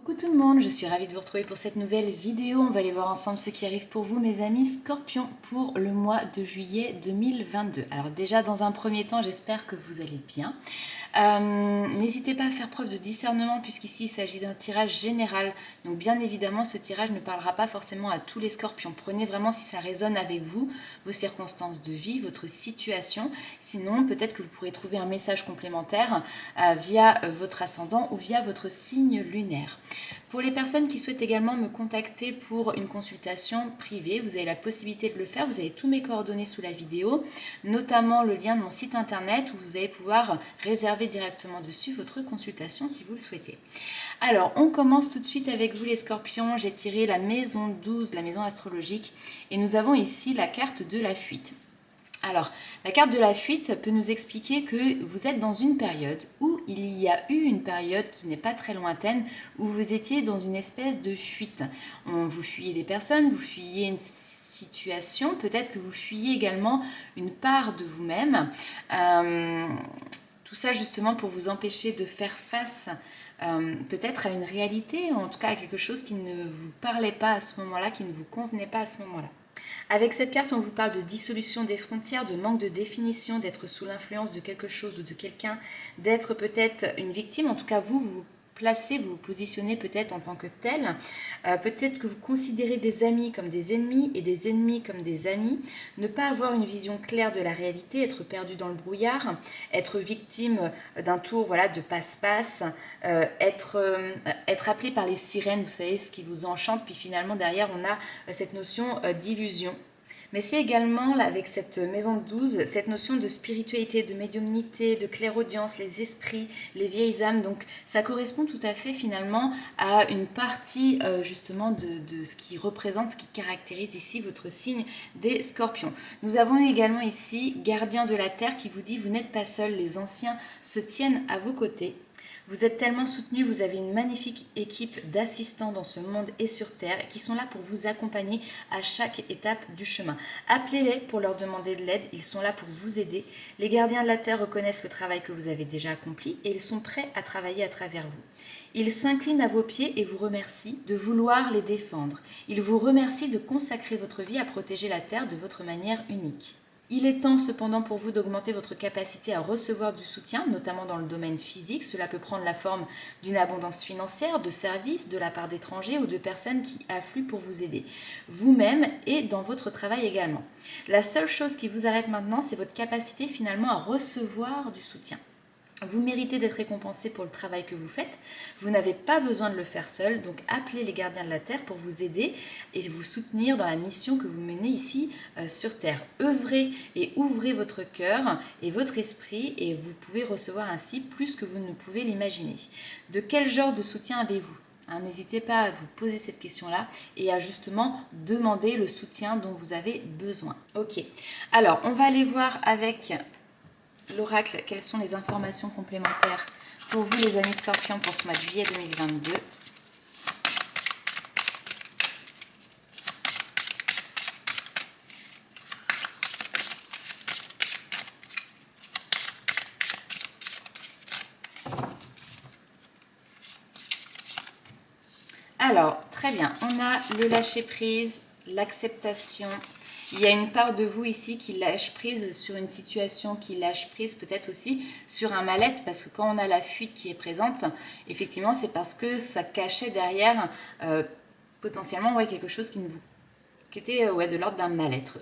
Coucou tout le monde, je suis ravie de vous retrouver pour cette nouvelle vidéo. On va aller voir ensemble ce qui arrive pour vous, mes amis Scorpions, pour le mois de juillet 2022. Alors déjà, dans un premier temps, j'espère que vous allez bien. N'hésitez pas à faire preuve de discernement puisqu'ici il s'agit d'un tirage général. Donc bien évidemment, ce tirage ne parlera pas forcément à tous les Scorpions. Prenez vraiment si ça résonne avec vous, vos circonstances de vie, votre situation. Sinon, peut-être que vous pourrez trouver un message complémentaire via votre ascendant ou via votre signe lunaire. Pour les personnes qui souhaitent également me contacter pour une consultation privée, vous avez la possibilité de le faire. Vous avez tous mes coordonnées sous la vidéo, notamment le lien de mon site internet où vous allez pouvoir réserver directement dessus votre consultation si vous le souhaitez. Alors, on commence tout de suite avec vous les Scorpions. J'ai tiré la maison 12, la maison astrologique, et nous avons ici la carte de la fuite. Alors, la carte de la fuite peut nous expliquer que vous êtes dans une période où il y a eu une période qui n'est pas très lointaine où vous étiez dans une espèce de fuite. Vous fuyez des personnes, vous fuyez une situation, peut-être que vous fuyez également une part de vous-même. Tout ça justement pour vous empêcher de faire face peut-être à une réalité, en tout cas à quelque chose qui ne vous parlait pas à ce moment-là, qui ne vous convenait pas à ce moment-là. Avec cette carte, on vous parle de dissolution des frontières, de manque de définition, d'être sous l'influence de quelque chose ou de quelqu'un, d'être peut-être une victime. En tout cas, vous placez, vous vous positionnez peut-être en tant que tel. Peut-être que vous considérez des amis comme des ennemis et des ennemis comme des amis. Ne pas avoir une vision claire de la réalité, être perdu dans le brouillard, être victime d'un tour de passe-passe, être appelé par les sirènes, vous savez, ce qui vous enchante, puis finalement derrière on a cette notion d'illusion. Mais c'est également, là, avec cette maison de 12, cette notion de spiritualité, de médiumnité, de clairaudience, les esprits, les vieilles âmes. Donc ça correspond tout à fait finalement à une partie justement de ce qui représente, ce qui caractérise ici votre signe des Scorpions. Nous avons eu également ici Gardien de la Terre qui vous dit « Vous n'êtes pas seul, les anciens se tiennent à vos côtés ». Vous êtes tellement soutenu, vous avez une magnifique équipe d'assistants dans ce monde et sur Terre qui sont là pour vous accompagner à chaque étape du chemin. Appelez-les pour leur demander de l'aide, ils sont là pour vous aider. Les gardiens de la Terre reconnaissent le travail que vous avez déjà accompli et ils sont prêts à travailler à travers vous. Ils s'inclinent à vos pieds et vous remercient de vouloir les défendre. Ils vous remercient de consacrer votre vie à protéger la Terre de votre manière unique. Il est temps cependant pour vous d'augmenter votre capacité à recevoir du soutien, notamment dans le domaine physique. Cela peut prendre la forme d'une abondance financière, de services de la part d'étrangers ou de personnes qui affluent pour vous aider, vous-même et dans votre travail également. La seule chose qui vous arrête maintenant, c'est votre capacité finalement à recevoir du soutien. Vous méritez d'être récompensé pour le travail que vous faites. Vous n'avez pas besoin de le faire seul, donc appelez les gardiens de la Terre pour vous aider et vous soutenir dans la mission que vous menez ici sur Terre. Œuvrez et ouvrez votre cœur et votre esprit et vous pouvez recevoir ainsi plus que vous ne pouvez l'imaginer. De quel genre de soutien avez-vous ? N'hésitez pas à vous poser cette question-là et à justement demander le soutien dont vous avez besoin. Ok, alors on va aller voir avec l'oracle, quelles sont les informations complémentaires pour vous les amis Scorpions pour ce mois de juillet 2022. Alors, très bien, on a le lâcher-prise, l'acceptation. Il y a une part de vous ici qui lâche prise sur une situation, qui lâche prise peut-être aussi sur un mal-être, parce que quand on a la fuite qui est présente, effectivement, c'est parce que ça cachait derrière potentiellement quelque chose qui était de l'ordre d'un mal-être.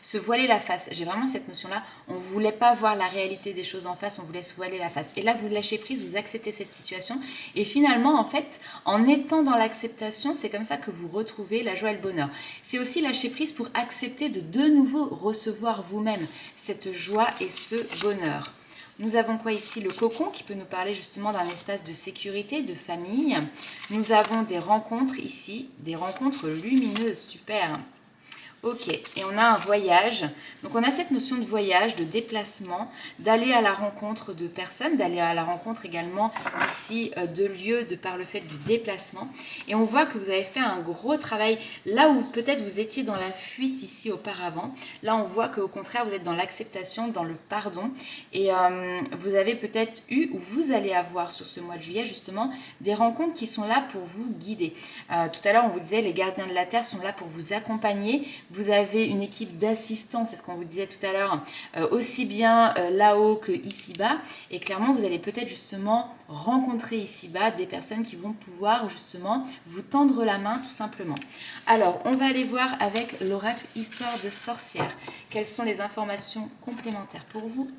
Se voiler la face, j'ai vraiment cette notion-là, on ne voulait pas voir la réalité des choses en face, on voulait se voiler la face. Et là, vous lâchez prise, vous acceptez cette situation, et finalement, en fait, en étant dans l'acceptation, c'est comme ça que vous retrouvez la joie et le bonheur. C'est aussi lâcher prise pour accepter de nouveau recevoir vous-même cette joie et ce bonheur. Nous avons quoi ici? Le cocon qui peut nous parler justement d'un espace de sécurité, de famille. Nous avons des rencontres ici, des rencontres lumineuses, super. Ok, et on a un voyage. Donc on a cette notion de voyage, de déplacement, d'aller à la rencontre de personnes, d'aller à la rencontre également ici de lieux de par le fait du déplacement. Et on voit que vous avez fait un gros travail là où peut-être vous étiez dans la fuite ici auparavant. Là on voit qu'au contraire vous êtes dans l'acceptation, dans le pardon. Et vous avez peut-être eu ou vous allez avoir sur ce mois de juillet justement des rencontres qui sont là pour vous guider. Tout à l'heure on vous disait les gardiens de la terre sont là pour vous accompagner. Vous avez une équipe d'assistants, c'est ce qu'on vous disait tout à l'heure, aussi bien là-haut que ici-bas. Et clairement, vous allez peut-être justement rencontrer ici-bas des personnes qui vont pouvoir justement vous tendre la main tout simplement. Alors, on va aller voir avec l'oracle Histoire de sorcière. Quelles sont les informations complémentaires pour vous ?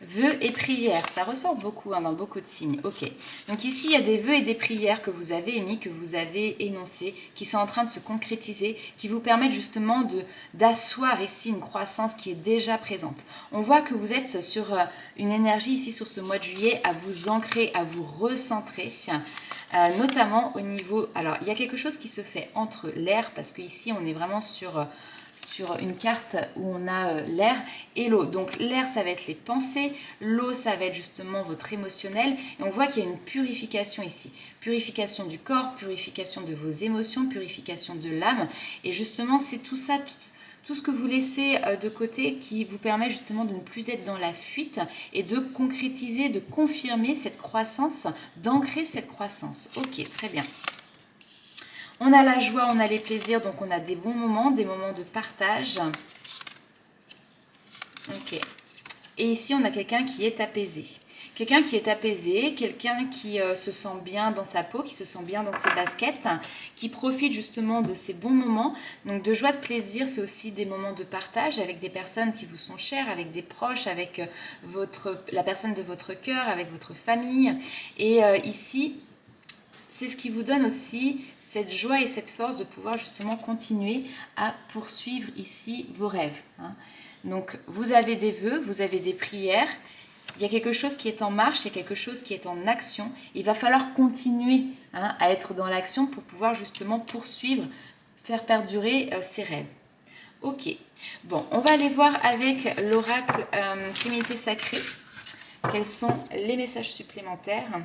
Vœux et prières, ça ressort beaucoup dans beaucoup de signes. Ok, donc ici il y a des vœux et des prières que vous avez émis, que vous avez énoncés, qui sont en train de se concrétiser, qui vous permettent justement d'asseoir ici une croissance qui est déjà présente. On voit que vous êtes sur une énergie ici sur ce mois de juillet à vous ancrer, à vous recentrer. Notamment au niveau... Alors, il y a quelque chose qui se fait entre l'air, parce qu'ici, on est vraiment sur une carte où on a l'air et l'eau. Donc l'air, ça va être les pensées, l'eau, ça va être justement votre émotionnel. Et on voit qu'il y a une purification ici. Purification du corps, purification de vos émotions, purification de l'âme. Et justement, c'est tout ça, tout ce que vous laissez de côté qui vous permet justement de ne plus être dans la fuite et de concrétiser, de confirmer cette croissance, d'ancrer cette croissance. Ok, très bien. On a la joie, on a les plaisirs, donc on a des bons moments, des moments de partage. Ok. Et ici, on a quelqu'un qui est apaisé. Quelqu'un qui est apaisé, quelqu'un qui se sent bien dans sa peau, qui se sent bien dans ses baskets, qui profite justement de ces bons moments. Donc de joie, de plaisir, c'est aussi des moments de partage avec des personnes qui vous sont chères, avec des proches, avec la personne de votre cœur, avec votre famille. Et ici, c'est ce qui vous donne aussi cette joie et cette force de pouvoir justement continuer à poursuivre ici vos rêves. Donc vous avez des vœux, vous avez des prières, il y a quelque chose qui est en marche, il y a quelque chose qui est en action. Il va falloir continuer à être dans l'action pour pouvoir justement poursuivre, faire perdurer ces rêves. Ok, bon, on va aller voir avec l'oracle Féminité Sacrée, quels sont les messages supplémentaires.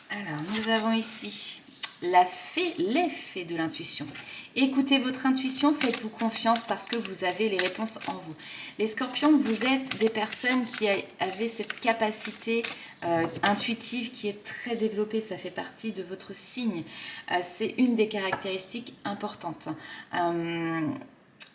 Alors, nous avons ici les fées de l'intuition. Écoutez votre intuition, faites-vous confiance parce que vous avez les réponses en vous. Les scorpions, vous êtes des personnes qui avaient cette capacité intuitive qui est très développée. Ça fait partie de votre signe. C'est une des caractéristiques importantes.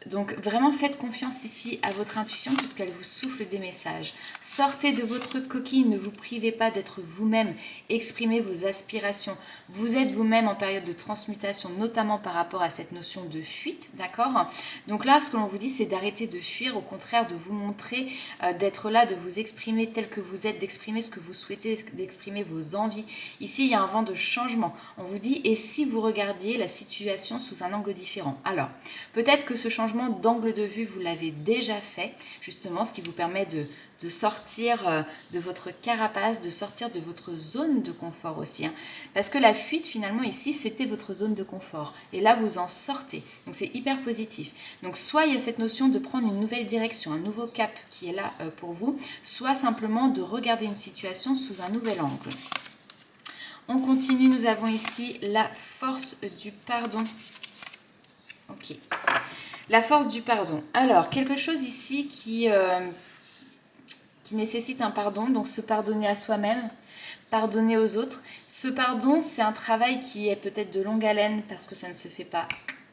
Donc vraiment faites confiance ici à votre intuition puisqu'elle vous souffle des messages. Sortez de votre coquille, ne vous privez pas d'être vous-même, exprimez vos aspirations. Vous êtes vous-même en période de transmutation, notamment par rapport à cette notion de fuite, d'accord? Donc là, ce que l'on vous dit, c'est d'arrêter de fuir, au contraire de vous montrer, d'être là, de vous exprimer tel que vous êtes, d'exprimer ce que vous souhaitez, d'exprimer vos envies. Ici, il y a un vent de changement. On vous dit, et si vous regardiez la situation sous un angle différent? Alors, peut-être que ce changement d'angle de vue, vous l'avez déjà fait, justement, ce qui vous permet de sortir de votre carapace, de sortir de votre zone de confort aussi. Parce que la fuite, finalement, ici, c'était votre zone de confort. Et là, vous en sortez. Donc, c'est hyper positif. Donc, soit il y a cette notion de prendre une nouvelle direction, un nouveau cap qui est là pour vous, soit simplement de regarder une situation sous un nouvel angle. On continue, nous avons ici la force du pardon. Ok. La force du pardon. Alors, quelque chose ici qui nécessite un pardon, donc se pardonner à soi-même, pardonner aux autres. Ce pardon, c'est un travail qui est peut-être de longue haleine parce que ça ne se fait pas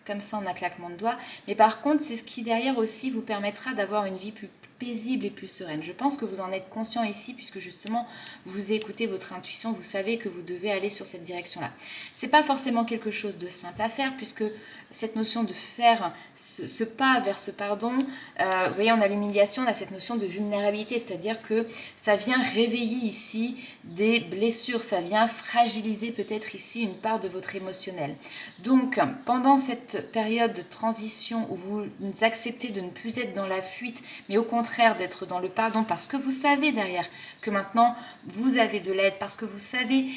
comme ça en un claquement de doigts. Mais par contre, c'est ce qui derrière aussi vous permettra d'avoir une vie plus paisible et plus sereine. Je pense que vous en êtes conscient ici puisque justement vous écoutez votre intuition, vous savez que vous devez aller sur cette direction-là. C'est pas forcément quelque chose de simple à faire puisque cette notion de faire ce pas vers ce pardon, vous voyez, on a l'humiliation, on a cette notion de vulnérabilité, c'est-à-dire que ça vient réveiller ici des blessures, ça vient fragiliser peut-être ici une part de votre émotionnel. Donc, pendant cette période de transition où vous acceptez de ne plus être dans la fuite, mais au contraire d'être dans le pardon, parce que vous savez derrière que maintenant vous avez de l'aide, parce que vous savez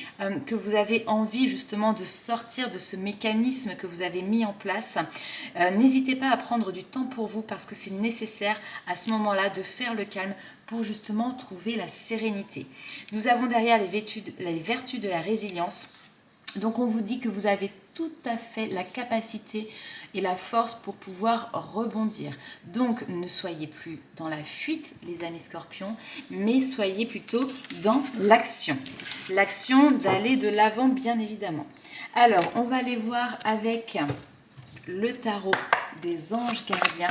que vous avez envie justement de sortir de ce mécanisme que vous avez mis en place, n'hésitez pas à prendre du temps pour vous parce que c'est nécessaire à ce moment-là de faire le calme pour justement trouver la sérénité. Nous avons derrière les vertus de la résilience. Donc on vous dit que vous avez tout à fait la capacité et la force pour pouvoir rebondir. Donc ne soyez plus dans la fuite, les amis scorpions, mais soyez plutôt dans l'action. L'action d'aller de l'avant, bien évidemment. Alors, on va aller voir avec le tarot des anges gardiens.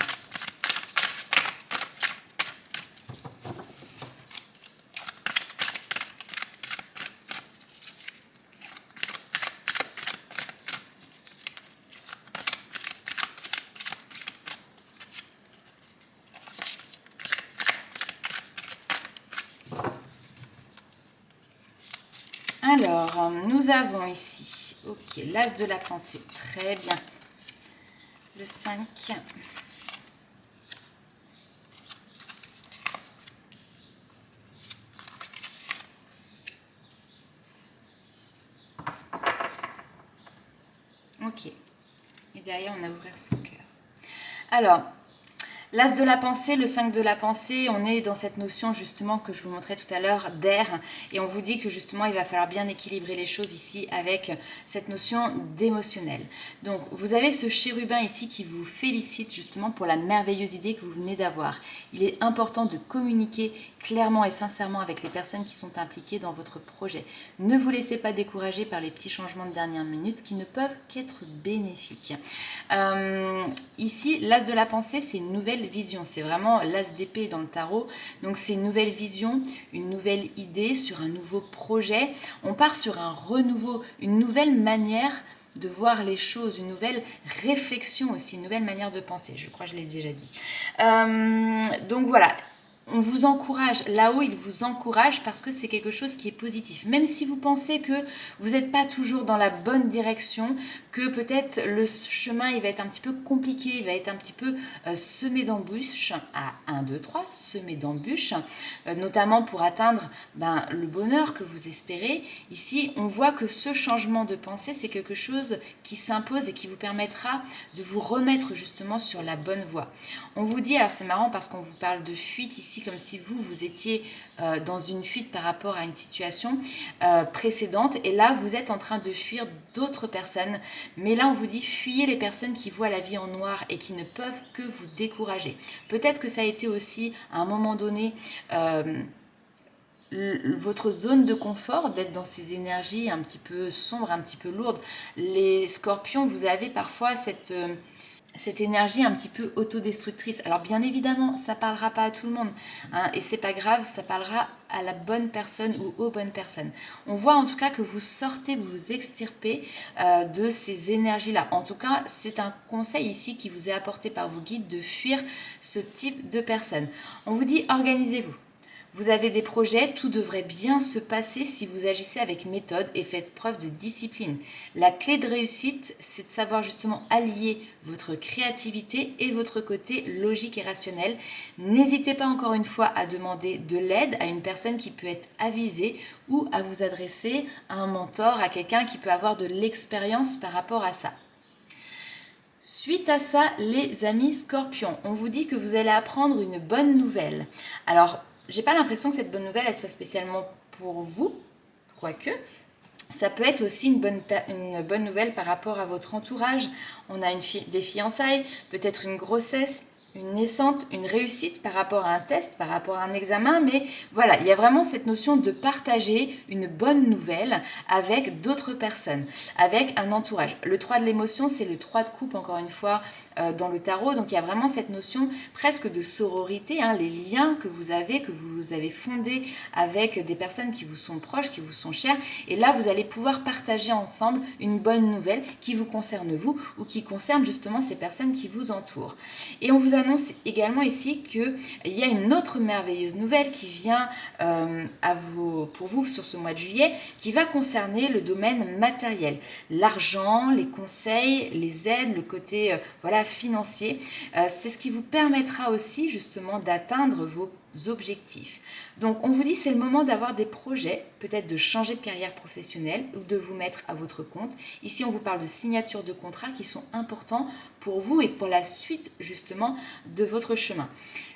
Alors, nous avons ici, ok, l'as de la pensée, très bien. Le 5. Ok. Et derrière, on a ouvert son cœur. Alors, l'as de la pensée, le 5 de la pensée, on est dans cette notion justement que je vous montrais tout à l'heure d'air et on vous dit que justement il va falloir bien équilibrer les choses ici avec cette notion d'émotionnel. Donc vous avez ce chérubin ici qui vous félicite justement pour la merveilleuse idée que vous venez d'avoir. Il est important de communiquer clairement et sincèrement avec les personnes qui sont impliquées dans votre projet. Ne vous laissez pas décourager par les petits changements de dernière minute qui ne peuvent qu'être bénéfiques. Ici, l'as de la pensée, c'est une nouvelle vision, c'est vraiment l'as d'épée dans le tarot, donc c'est une nouvelle vision, une nouvelle idée sur un nouveau projet, on part sur un renouveau, une nouvelle manière de voir les choses, une nouvelle réflexion aussi, une nouvelle manière de penser, je crois que je l'ai déjà dit. Donc voilà, on vous encourage, là-haut il vous encourage parce que c'est quelque chose qui est positif. Même si vous pensez que vous n'êtes pas toujours dans la bonne direction, que peut-être le chemin il va être un petit peu compliqué, il va être un petit peu semé d'embûches, à 1, 2, 3, semé d'embûches, notamment pour atteindre le bonheur que vous espérez. Ici, on voit que ce changement de pensée, c'est quelque chose qui s'impose et qui vous permettra de vous remettre justement sur la bonne voie. On vous dit, alors c'est marrant parce qu'on vous parle de fuite ici, comme si vous étiez dans une fuite par rapport à une situation précédente et là vous êtes en train de fuir d'autres personnes, mais là on vous dit fuyez les personnes qui voient la vie en noir et qui ne peuvent que vous décourager. Peut-être que ça a été aussi à un moment donné votre zone de confort, d'être dans ces énergies un petit peu sombres, un petit peu lourdes. Les scorpions, vous avez parfois cette énergie un petit peu autodestructrice. Alors bien évidemment, ça parlera pas à tout le monde, hein, et c'est pas grave, ça parlera à la bonne personne ou aux bonnes personnes. On voit en tout cas que vous sortez, vous vous extirpez de ces énergies-là. En tout cas, c'est un conseil ici qui vous est apporté par vos guides de fuir ce type de personnes. On vous dit organisez-vous. Vous avez des projets, tout devrait bien se passer si vous agissez avec méthode et faites preuve de discipline. La clé de réussite, c'est de savoir justement allier votre créativité et votre côté logique et rationnel. N'hésitez pas encore une fois à demander de l'aide à une personne qui peut être avisée ou à vous adresser à un mentor, à quelqu'un qui peut avoir de l'expérience par rapport à ça. Suite à ça, les amis scorpions, on vous dit que vous allez apprendre une bonne nouvelle. Alors, j'ai pas l'impression que cette bonne nouvelle elle soit spécialement pour vous, quoique. Ça peut être aussi une bonne nouvelle par rapport à votre entourage. On a des fiançailles, peut-être une grossesse, une naissance, une réussite par rapport à un test, par rapport à un examen. Mais voilà, il y a vraiment cette notion de partager une bonne nouvelle avec d'autres personnes, avec un entourage. Le 3 de l'émotion, c'est le 3 de coupe, encore une fois, dans le tarot. Donc il y a vraiment cette notion presque de sororité, hein, les liens que vous avez fondés avec des personnes qui vous sont proches, qui vous sont chères. Et là, vous allez pouvoir partager ensemble une bonne nouvelle qui vous concerne vous ou qui concerne justement ces personnes qui vous entourent. Et on vous annonce également ici qu'il y a une autre merveilleuse nouvelle qui vient pour vous sur ce mois de juillet, qui va concerner le domaine matériel, l'argent, les conseils, les aides, le côté financier. C'est ce qui vous permettra aussi justement d'atteindre vos objectifs. Donc on vous dit c'est le moment d'avoir des projets, peut-être de changer de carrière professionnelle ou de vous mettre à votre compte. Ici on vous parle de signatures de contrats qui sont importants pour vous et pour la suite justement de votre chemin.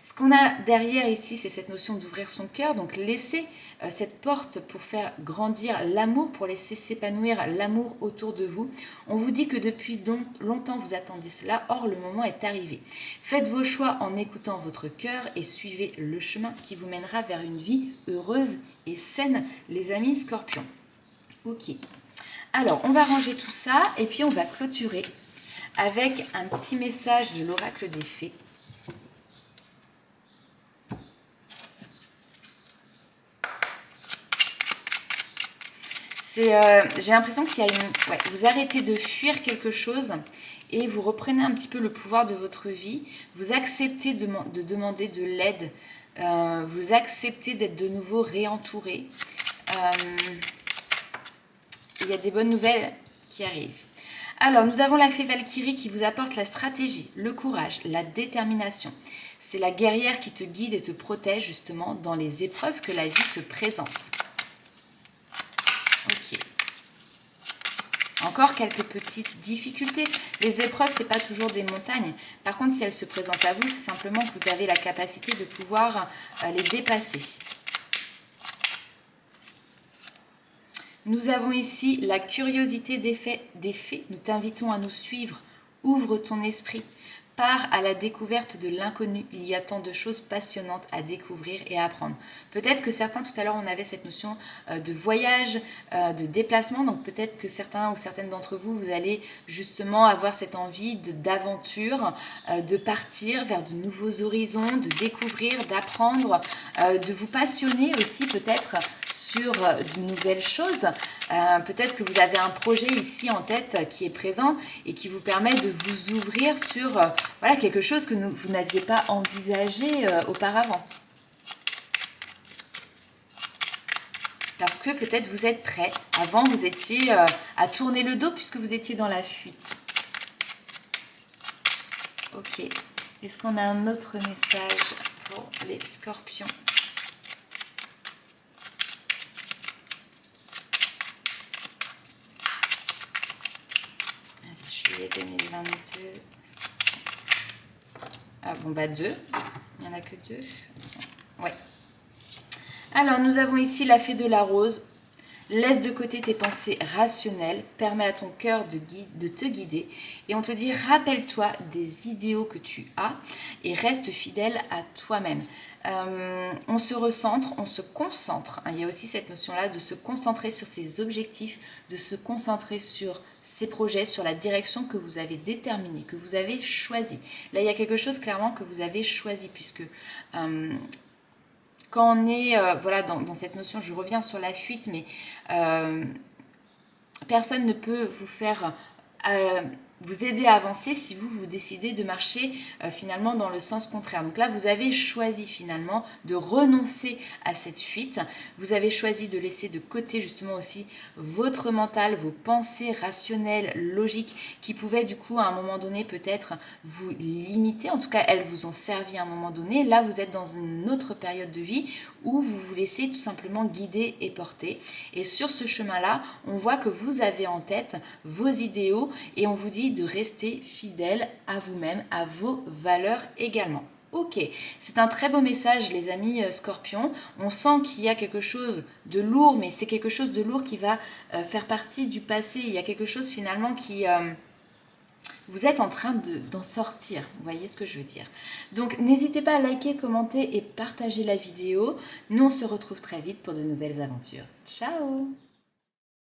Ce qu'on a derrière ici, c'est cette notion d'ouvrir son cœur, donc laisser cette porte pour faire grandir l'amour, pour laisser s'épanouir l'amour autour de vous. On vous dit que depuis longtemps vous attendez cela, or le moment est arrivé. Faites vos choix en écoutant votre cœur et suivez le chemin qui vous mènera vers une vie heureuse et saine, les amis Scorpions. Ok, alors on va ranger tout ça et puis on va clôturer avec un petit message de l'oracle des fées. J'ai l'impression qu'il y a vous arrêtez de fuir quelque chose et vous reprenez un petit peu le pouvoir de votre vie. Vous acceptez de demander de l'aide. Vous acceptez d'être de nouveau réentouré. Il y a des bonnes nouvelles qui arrivent. Alors, nous avons la fée Valkyrie qui vous apporte la stratégie, le courage, la détermination. C'est la guerrière qui te guide et te protège justement dans les épreuves que la vie te présente. Ok. Encore quelques petites difficultés. Les épreuves, ce n'est pas toujours des montagnes. Par contre, si elles se présentent à vous, c'est simplement que vous avez la capacité de pouvoir les dépasser. Nous avons ici la curiosité des fées. Nous t'invitons à nous suivre. Ouvre ton esprit. Pars à la découverte de l'inconnu. Il y a tant de choses passionnantes à découvrir et à apprendre. Peut-être que certains, tout à l'heure, on avait cette notion de voyage, de déplacement. Donc peut-être que certains ou certaines d'entre vous, vous allez justement avoir cette envie d'aventure, de partir vers de nouveaux horizons, de découvrir, d'apprendre, de vous passionner aussi peut-être sur de nouvelles choses. Peut-être que vous avez un projet ici en tête qui est présent et qui vous permet de vous ouvrir sur quelque chose que vous n'aviez pas envisagé auparavant. Parce que peut-être vous êtes prêt. Avant, vous étiez à tourner le dos puisque vous étiez dans la fuite. Ok. Est-ce qu'on a un autre message pour les Scorpions ? Juillet 2022. Ah bon, 2. Il n'y en a que 2. Ouais. Alors, nous avons ici la fée de la rose. Laisse de côté tes pensées rationnelles, permets à ton cœur de te guider. Et on te dit, rappelle-toi des idéaux que tu as et reste fidèle à toi-même. On se recentre, on se concentre. Il y a aussi cette notion-là de se concentrer sur ses objectifs, de se concentrer sur ses projets, sur la direction que vous avez déterminée, que vous avez choisie. Là, il y a quelque chose clairement que vous avez choisi puisque... quand on est dans cette notion, je reviens sur la fuite, mais personne ne peut vous faire vous aider à avancer si vous décidez de marcher finalement dans le sens contraire. Donc là, vous avez choisi finalement de renoncer à cette fuite. Vous avez choisi de laisser de côté justement aussi votre mental, vos pensées rationnelles, logiques, qui pouvaient du coup à un moment donné peut-être vous limiter. En tout cas, elles vous ont servi à un moment donné. Là, vous êtes dans une autre période de vie où vous vous laissez tout simplement guider et porter. Et sur ce chemin-là, on voit que vous avez en tête vos idéaux et on vous dit de rester fidèle à vous-même, à vos valeurs également. Ok, c'est un très beau message les amis Scorpions. On sent qu'il y a quelque chose de lourd, mais c'est quelque chose de lourd qui va faire partie du passé. Il y a quelque chose finalement qui... vous êtes en train d'en sortir, vous voyez ce que je veux dire. Donc n'hésitez pas à liker, commenter et partager la vidéo. Nous on se retrouve très vite pour de nouvelles aventures. Ciao!